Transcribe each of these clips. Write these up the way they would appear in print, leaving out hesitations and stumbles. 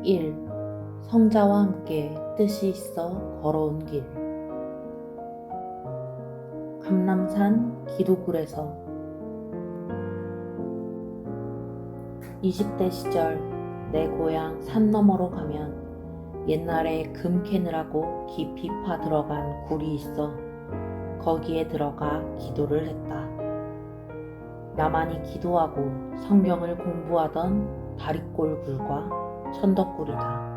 1. 성자와 함께 뜻이 있어 걸어온 길. 감람산 기도굴에서 20대 시절 내 고향 산 너머로 가면 옛날에 금 캐느라고 깊이 파 들어간 굴이 있어 거기에 들어가 기도를 했다. 나만이 기도하고 성경을 공부하던 다리꼴 굴과 천덕굴이다.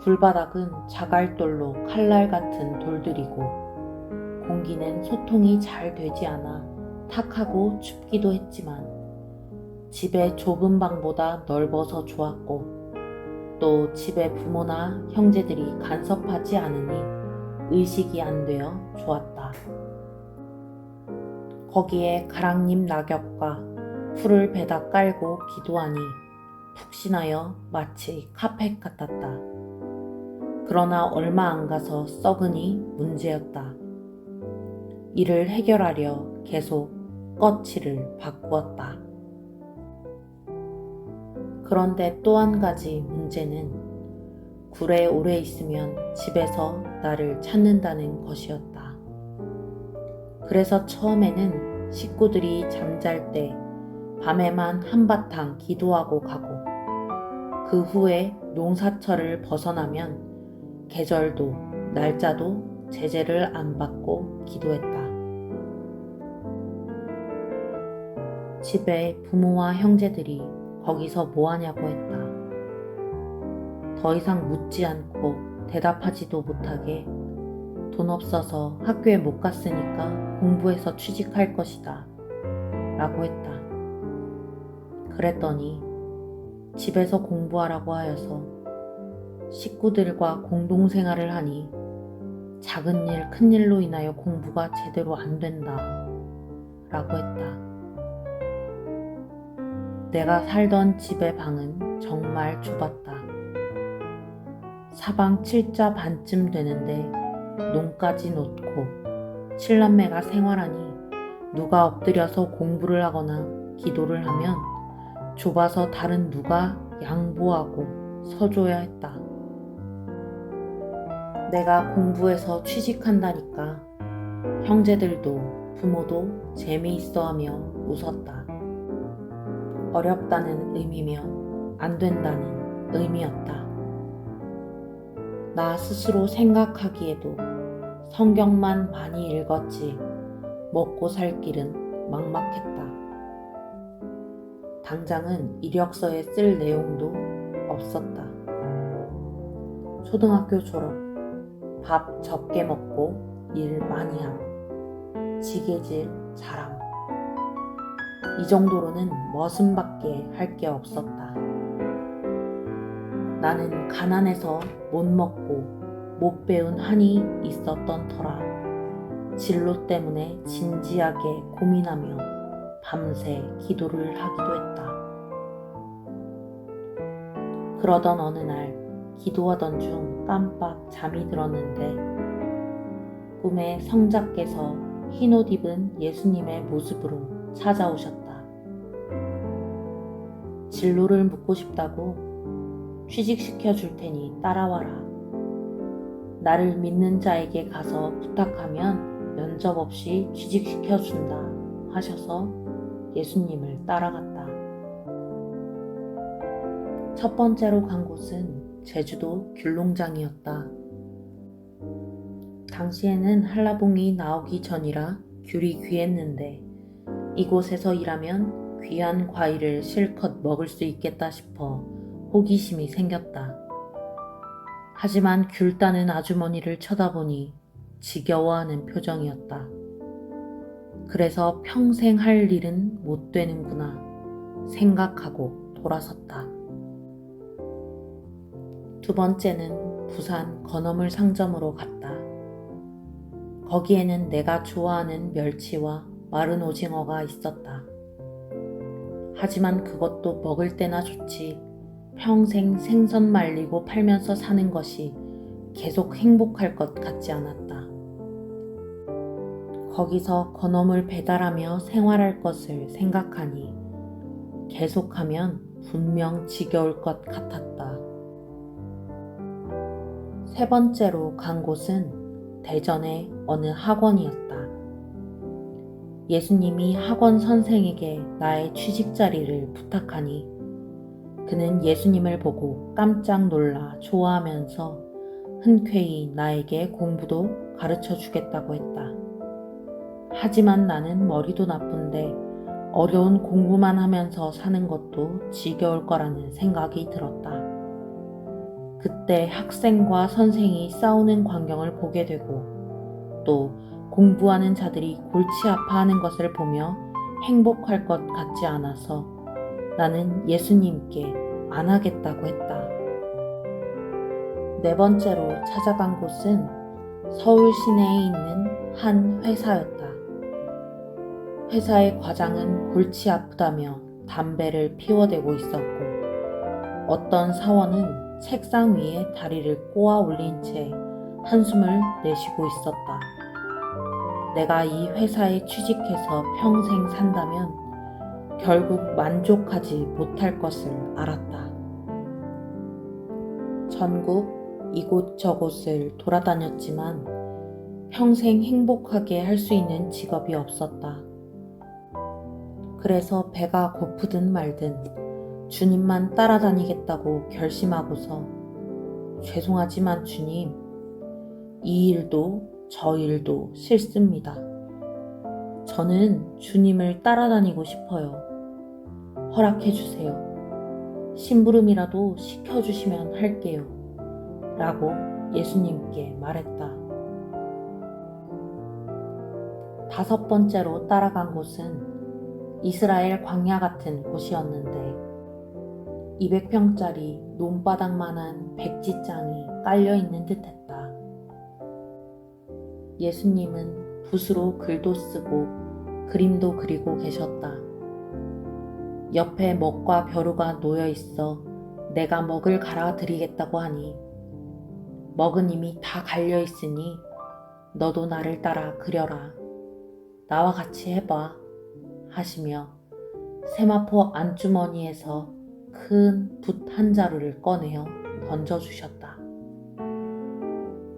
굴바닥은 자갈돌로 칼날 같은 돌들이고 공기는 소통이 잘 되지 않아 탁하고 춥기도 했지만 집의 좁은 방보다 넓어서 좋았고 또 집에 부모나 형제들이 간섭하지 않으니 의식이 안 되어 좋았다. 거기에 가랑잎 낙엽과 풀을 베다 깔고 기도하니 푹신하여 마치 카펫 같았다. 그러나 얼마 안 가서 썩으니 문제였다. 이를 해결하려 계속 꺼치를 바꾸었다. 그런데 또 한 가지 문제는 굴에 오래 있으면 집에서 나를 찾는다는 것이었다. 그래서 처음에는 식구들이 잠잘 때 밤에만 한바탕 기도하고 가고 그 후에 농사철을 벗어나면 계절도 날짜도 제재를 안 받고 기도했다. 집에 부모와 형제들이 거기서 뭐하냐고 했다. 더 이상 묻지 않고 대답하지도 못하게 돈 없어서 학교에 못 갔으니까 공부해서 취직할 것이다 라고 했다. 그랬더니 집에서 공부하라고 하여서 식구들과 공동생활을 하니 작은 일, 큰 일로 인하여 공부가 제대로 안 된다 라고 했다. 내가 살던 집의 방은 정말 좁았다. 사방 7자 반쯤 되는데 농까지 놓고 7남매가 생활하니 누가 엎드려서 공부를 하거나 기도를 하면 좁아서 다른 누가 양보하고 서줘야 했다. 내가 공부해서 취직한다니까 형제들도 부모도 재미있어 하며 웃었다. 어렵다는 의미며 안 된다는 의미였다. 나 스스로 생각하기에도 성경만 많이 읽었지 먹고 살 길은 막막했다. 당장은 이력서에 쓸 내용도 없었다. 초등학교 졸업, 밥 적게 먹고 일 많이 함, 지게질 잘함. 이 정도로는 머슴밖에 할 게 없었다. 나는 가난해서 못 먹고 못 배운 한이 있었던 터라 진로 때문에 진지하게 고민하며 밤새 기도를 하기도 했다. 그러던 어느 날 기도하던 중 깜빡 잠이 들었는데 꿈에 성자께서 흰옷 입은 예수님의 모습으로 찾아오셨다. 진로를 묻고 싶다고 취직시켜 줄 테니 따라와라. 나를 믿는 자에게 가서 부탁하면 면접 없이 취직시켜 준다 하셔서 예수님을 따라갔다. 첫 번째로 간 곳은 제주도 귤농장이었다. 당시에는 한라봉이 나오기 전이라 귤이 귀했는데 이곳에서 일하면 귀한 과일을 실컷 먹을 수 있겠다 싶어 호기심이 생겼다. 하지만 귤 따는 아주머니를 쳐다보니 지겨워하는 표정이었다. 그래서 평생 할 일은 못 되는구나 생각하고 돌아섰다. 두 번째는 부산 건어물 상점으로 갔다. 거기에는 내가 좋아하는 멸치와 마른 오징어가 있었다. 하지만 그것도 먹을 때나 좋지 평생 생선 말리고 팔면서 사는 것이 계속 행복할 것 같지 않았다. 거기서 건어물 배달하며 생활할 것을 생각하니 계속하면 분명 지겨울 것 같았다. 세 번째로 간 곳은 대전의 어느 학원이었다. 예수님이 학원 선생에게 나의 취직 자리를 부탁하니 그는 예수님을 보고 깜짝 놀라 좋아하면서 흔쾌히 나에게 공부도 가르쳐 주겠다고 했다. 하지만 나는 머리도 나쁜데 어려운 공부만 하면서 사는 것도 지겨울 거라는 생각이 들었다. 그때 학생과 선생이 싸우는 광경을 보게 되고 또 공부하는 자들이 골치 아파하는 것을 보며 행복할 것 같지 않아서 나는 예수님께 안 하겠다고 했다. 네 번째로 찾아간 곳은 서울 시내에 있는 한 회사였다. 회사의 과장은 골치 아프다며 담배를 피워대고 있었고 어떤 사원은 책상 위에 다리를 꼬아 올린 채 한숨을 내쉬고 있었다. 내가 이 회사에 취직해서 평생 산다면 결국 만족하지 못할 것을 알았다. 전국 이곳저곳을 돌아다녔지만 평생 행복하게 할 수 있는 직업이 없었다. 그래서 배가 고프든 말든 주님만 따라다니겠다고 결심하고서 죄송하지만 주님, 이 일도 저 일도 싫습니다. 저는 주님을 따라다니고 싶어요. 허락해 주세요. 심부름이라도 시켜주시면 할게요. 라고 예수님께 말했다. 다섯 번째로 따라간 곳은 이스라엘 광야 같은 곳이었는데 200평짜리 논바닥만한 백지장이 깔려있는 듯했다. 예수님은 붓으로 글도 쓰고 그림도 그리고 계셨다. 옆에 먹과 벼루가 놓여 있어 내가 먹을 갈아 드리겠다고 하니 먹은 이미 다 갈려 있으니 너도 나를 따라 그려라. 나와 같이 해봐. 하시며 세마포 안주머니에서 큰 붓 한 자루를 꺼내어 던져주셨다.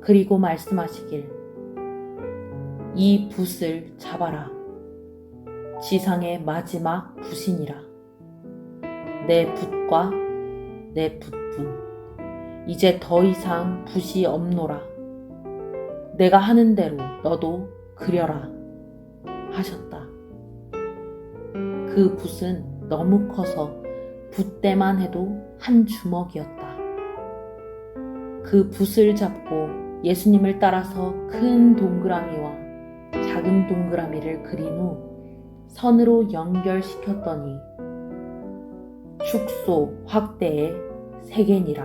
그리고 말씀하시길 이 붓을 잡아라. 지상의 마지막 붓이니라. 내 붓과 내 붓뿐. 이제 더 이상 붓이 없노라. 내가 하는 대로 너도 그려라. 하셨다. 그 붓은 너무 커서 붓대만 해도 한 주먹이었다. 그 붓을 잡고 예수님을 따라서 큰 동그라미와 작은 동그라미를 그린 후 선으로 연결시켰더니 축소 확대의 세계니라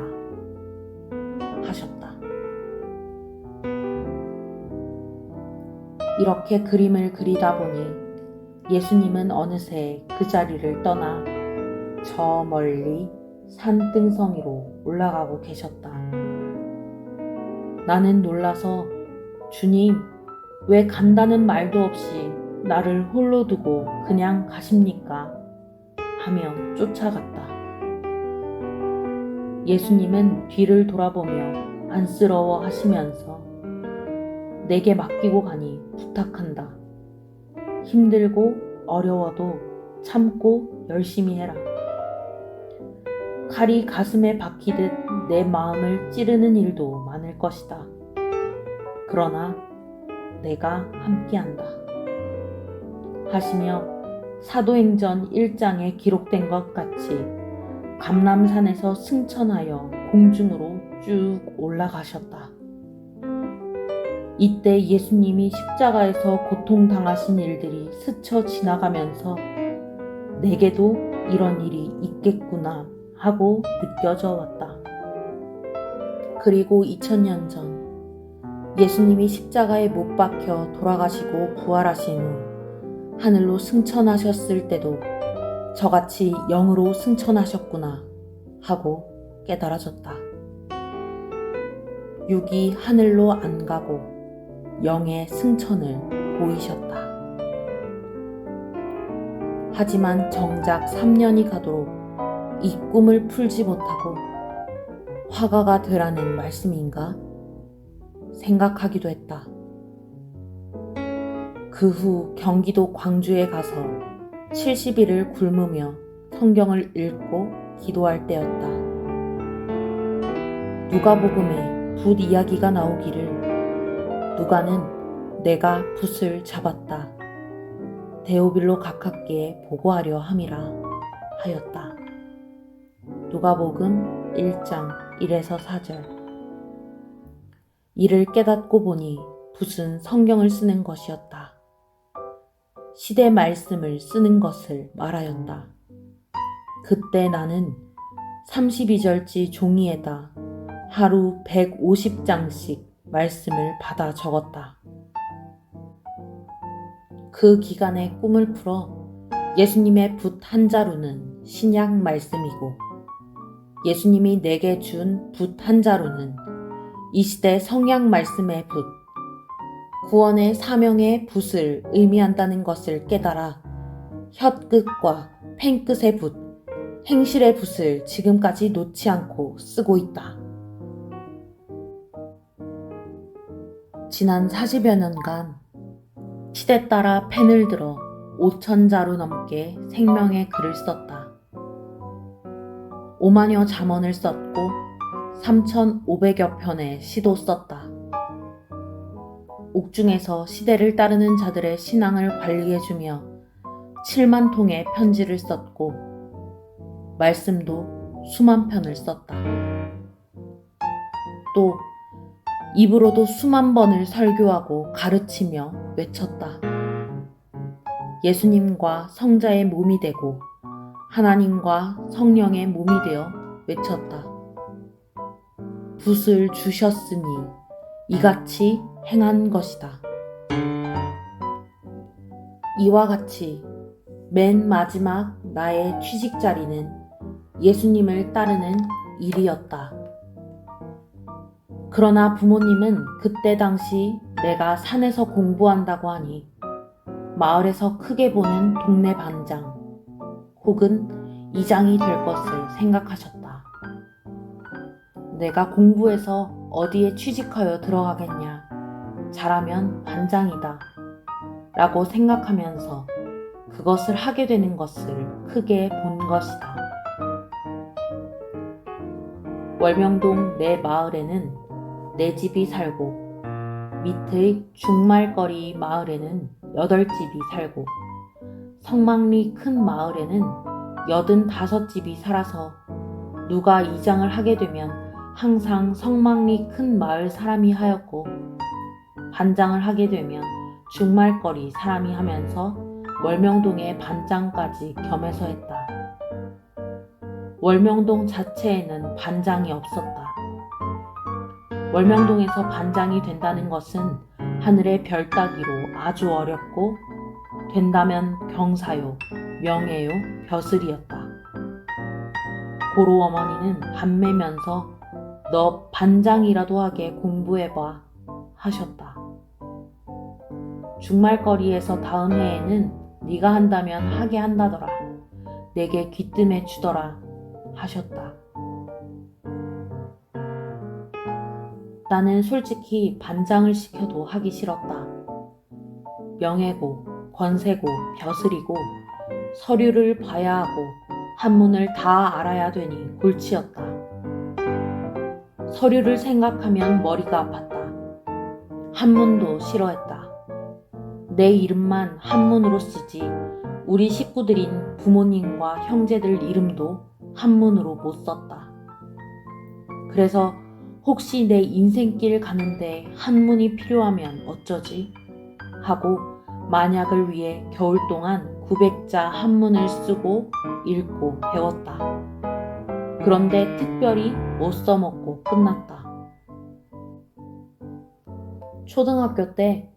하셨다. 이렇게 그림을 그리다 보니 예수님은 어느새 그 자리를 떠나 저 멀리 산등성이로 올라가고 계셨다. 나는 놀라서 주님, 왜 간다는 말도 없이 나를 홀로 두고 그냥 가십니까? 하며 쫓아갔다. 예수님은 뒤를 돌아보며 안쓰러워 하시면서 내게 맡기고 가니 부탁한다. 힘들고 어려워도 참고 열심히 해라. 칼이 가슴에 박히듯 내 마음을 찌르는 일도 많을 것이다. 그러나 내가 함께한다. 하시며 사도행전 1장에 기록된 것 같이 감람산에서 승천하여 공중으로 쭉 올라가셨다. 이때 예수님이 십자가에서 고통당하신 일들이 스쳐 지나가면서 내게도 이런 일이 있겠구나 하고 느껴져 왔다. 그리고 2000년 전 예수님이 십자가에 못 박혀 돌아가시고 부활하신 후 하늘로 승천하셨을 때도 저같이 영으로 승천하셨구나 하고 깨달아졌다. 육이 하늘로 안 가고 영의 승천을 보이셨다. 하지만 정작 3년이 가도록 이 꿈을 풀지 못하고 화가가 되라는 말씀인가? 생각하기도 했다. 그 후 경기도 광주에 가서 70일을 굶으며 성경을 읽고 기도할 때였다. 누가복음에 붓 이야기가 나오기를 누가는 내가 붓을 잡았다. 데오빌로 가깝게 보고하려 함이라 하였다. 누가복음 1장 1에서 4절. 이를 깨닫고 보니 붓은 성경을 쓰는 것이었다. 시대 말씀을 쓰는 것을 말하였다. 그때 나는 32절지 종이에다 하루 150장씩 말씀을 받아 적었다. 그 기간에 꿈을 풀어 예수님의 붓 한 자루는 신약 말씀이고 예수님이 내게 준 붓 한 자루는 이 시대 성약 말씀의 붓, 구원의 사명의 붓을 의미한다는 것을 깨달아 혓끝과 펜끝의 붓, 행실의 붓을 지금까지 놓지 않고 쓰고 있다. 지난 40여 년간 시대 따라 펜을 들어 5,000자루 넘게 생명의 글을 썼다. 5만여 잠언을 썼고 3,500여 편의 시도 썼다. 옥중에서 시대를 따르는 자들의 신앙을 관리해주며 7만 통의 편지를 썼고 말씀도 수만 편을 썼다. 또 입으로도 수만 번을 설교하고 가르치며 외쳤다. 예수님과 성자의 몸이 되고 하나님과 성령의 몸이 되어 외쳤다. 붓을 주셨으니 이같이 행한 것이다. 이와 같이 맨 마지막 나의 취직 자리는 예수님을 따르는 일이었다. 그러나 부모님은 그때 당시 내가 산에서 공부한다고 하니 마을에서 크게 보는 동네 반장 혹은 이장이 될 것을 생각하셨다. 내가 공부해서 어디에 취직하여 들어가겠냐, 잘하면 반장이다 라고 생각하면서 그것을 하게 되는 것을 크게 본 것이다. 월명동 내 마을에는 내 집이 살고 밑의 중말거리 마을에는 8집이 살고 성막리 큰 마을에는 85집이 살아서 누가 이장을 하게 되면 항상 성막리 큰 마을 사람이 하였고 반장을 하게 되면 중말거리 사람이 하면서 월명동의 반장까지 겸해서 했다. 월명동 자체에는 반장이 없었다. 월명동에서 반장이 된다는 것은 하늘의 별 따기로 아주 어렵고 된다면 경사요, 명예요, 벼슬이었다. 고로 어머니는 밤매면서 너 반장이라도 하게 공부해봐 하셨다. 중말거리에서 다음 해에는 네가 한다면 하게 한다더라. 내게 귀뜸해 주더라 하셨다. 나는 솔직히 반장을 시켜도 하기 싫었다. 명예고 권세고 벼슬이고 서류를 봐야 하고 한문을 다 알아야 되니 골치였다. 서류를 생각하면 머리가 아팠다. 한문도 싫어했다. 내 이름만 한문으로 쓰지 우리 식구들인 부모님과 형제들 이름도 한문으로 못 썼다. 그래서 혹시 내 인생길 가는데 한문이 필요하면 어쩌지? 하고 만약을 위해 겨울 동안 900자 한문을 쓰고 읽고 배웠다. 그런데 특별히 못 써먹고 끝났다. 초등학교 때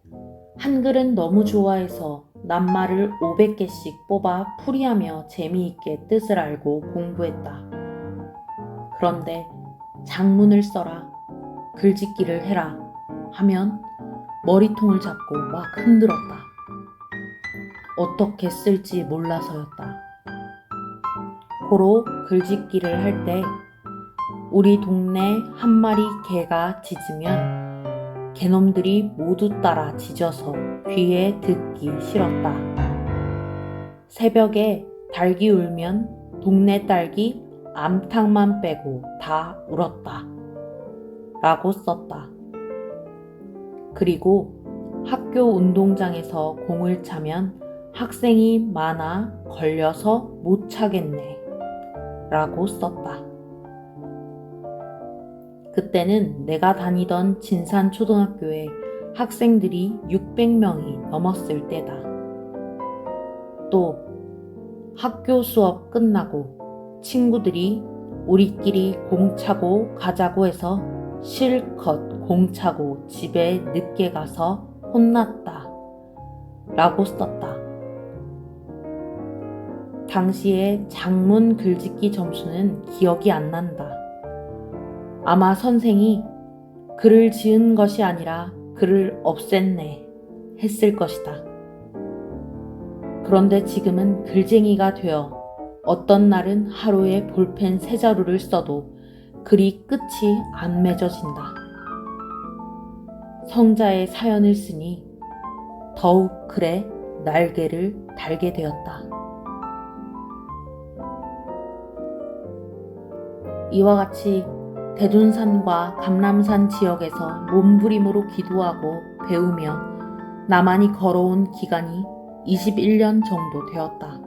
한글은 너무 좋아해서 낱말을 500개씩 뽑아 풀이하며 재미있게 뜻을 알고 공부했다. 그런데 장문을 써라, 글짓기를 해라 하면 머리통을 잡고 막 흔들었다. 어떻게 쓸지 몰라서였다. 고로 글짓기를 할 때 우리 동네 한 마리 개가 짖으면 개놈들이 모두 따라 짖어서 귀에 듣기 싫었다. 새벽에 닭이 울면 동네 딸기 암탉만 빼고 다 울었다. 라고 썼다. 그리고 학교 운동장에서 공을 차면 학생이 많아 걸려서 못 차겠네. 라고 썼다. 그때는 내가 다니던 진산초등학교에 학생들이 600명이 넘었을 때다. 또 학교 수업 끝나고 친구들이 우리끼리 공 차고 가자고 해서 실컷 공 차고 집에 늦게 가서 혼났다. 라고 썼다. 당시에 장문 글짓기 점수는 기억이 안 난다. 아마 선생이 글을 지은 것이 아니라 글을 없앴네 했을 것이다. 그런데 지금은 글쟁이가 되어 어떤 날은 하루에 볼펜 3자루를 써도 글이 끝이 안 맺어진다. 성자의 사연을 쓰니 더욱 글에 날개를 달게 되었다. 이와 같이 대둔산과 감람산 지역에서 몸부림으로 기도하고 배우며 나만이 걸어온 기간이 21년 정도 되었다.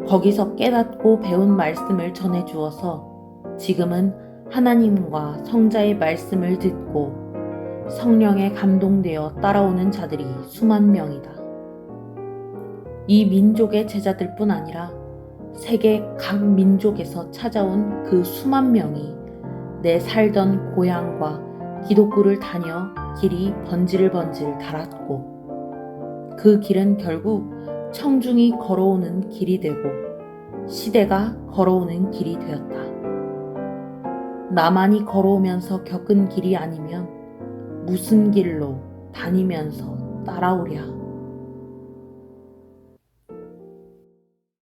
거기서 깨닫고 배운 말씀을 전해주어서 지금은 하나님과 성자의 말씀을 듣고 성령에 감동되어 따라오는 자들이 수만 명이다. 이 민족의 제자들뿐 아니라 세계 각 민족에서 찾아온 그 수만 명이 내 살던 고향과 기독교를 다녀 길이 번질번질 달았고 그 길은 결국 청중이 걸어오는 길이 되고 시대가 걸어오는 길이 되었다. 나만이 걸어오면서 겪은 길이 아니면 무슨 길로 다니면서 따라오랴.